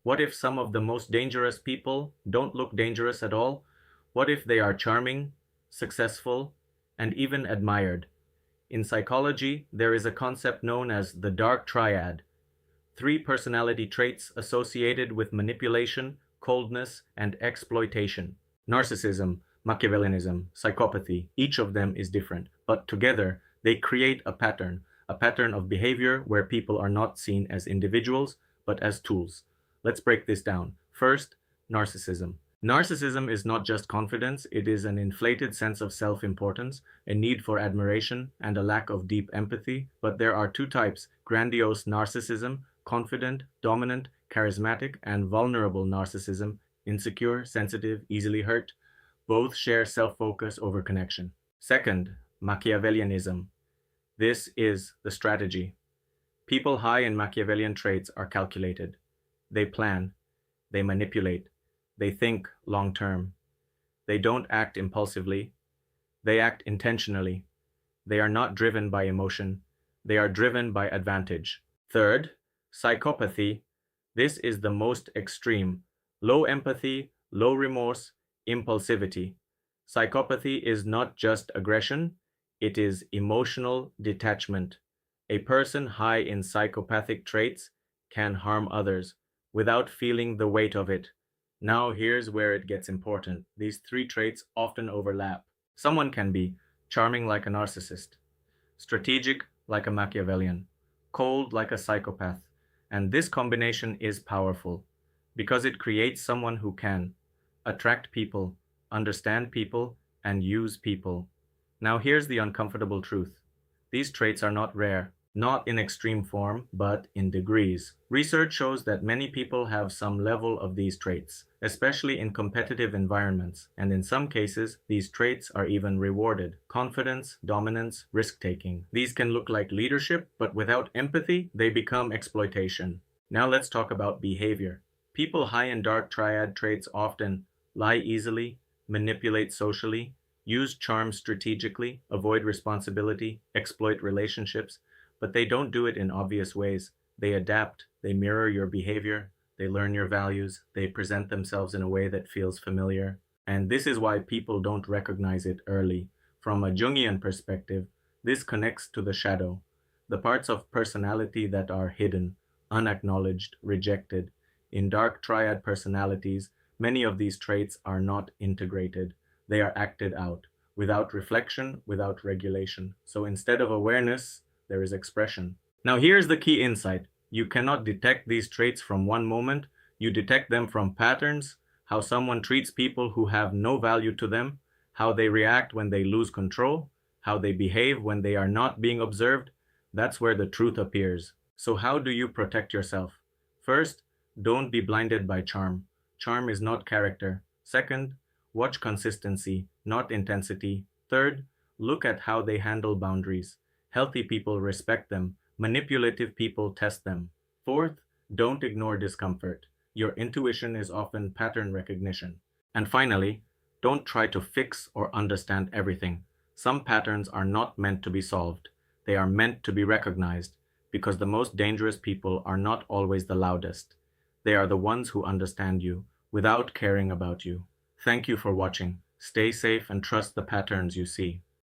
What if some of the most dangerous people don't look dangerous at all? What if they are charming, successful, and even admired? In psychology, there is a concept known as the Dark Triad, three personality traits associated with manipulation, coldness, and exploitation. Narcissism, Machiavellianism, psychopathy, each of them is different, but together they create a pattern of behavior where people are not seen as individuals, but as tools. Let's break this down. First, narcissism. Narcissism is not just confidence, it is an inflated sense of self-importance, a need for admiration, and a lack of deep empathy. But there are two types: grandiose narcissism, confident, dominant, charismatic, and vulnerable narcissism, insecure, sensitive, easily hurt. Both share self-focus over connection. Second, Machiavellianism. This is the strategy. People high in Machiavellian traits are calculated. They plan, they manipulate, they think long term. They don't act impulsively, they act intentionally. They are not driven by emotion, they are driven by advantage. Third, psychopathy. This is the most extreme. Low empathy, low remorse, impulsivity. Psychopathy is not just aggression, it is emotional detachment. A person high in psychopathic traits can harm others without feeling the weight of it. Now here's where it gets important. These three traits often overlap. Someone can be charming like a narcissist, strategic like a Machiavellian, cold like a psychopath. And this combination is powerful because it creates someone who can attract people, understand people, and use people. Now here's the uncomfortable truth. These traits are not rare, not in extreme form, but in degrees. Research shows that many people have some level of these traits, especially in competitive environments, and in some cases, these traits are even rewarded. Confidence, dominance, risk-taking. These can look like leadership, but without empathy, they become exploitation. Now let's talk about behavior. People high in dark triad traits often lie easily, manipulate socially, use charm strategically, avoid responsibility, exploit relationships, but they don't do it in obvious ways. They adapt, they mirror your behavior, they learn your values, they present themselves in a way that feels familiar. And this is why people don't recognize it early. From a Jungian perspective, this connects to the shadow, the parts of personality that are hidden, unacknowledged, rejected. In dark triad personalities, many of these traits are not integrated. They are acted out, without reflection, without regulation. So instead of awareness, there is expression. Now here's the key insight. You cannot detect these traits from one moment. You detect them from patterns, how someone treats people who have no value to them, how they react when they lose control, how they behave when they are not being observed. That's where the truth appears. So how do you protect yourself? First, don't be blinded by charm. Charm is not character. Second, watch consistency, not intensity. Third, look at how they handle boundaries. Healthy people respect them. Manipulative people test them. Fourth, don't ignore discomfort. Your intuition is often pattern recognition. And finally, don't try to fix or understand everything. Some patterns are not meant to be solved. They are meant to be recognized, because the most dangerous people are not always the loudest. They are the ones who understand you without caring about you. Thank you for watching. Stay safe and trust the patterns you see.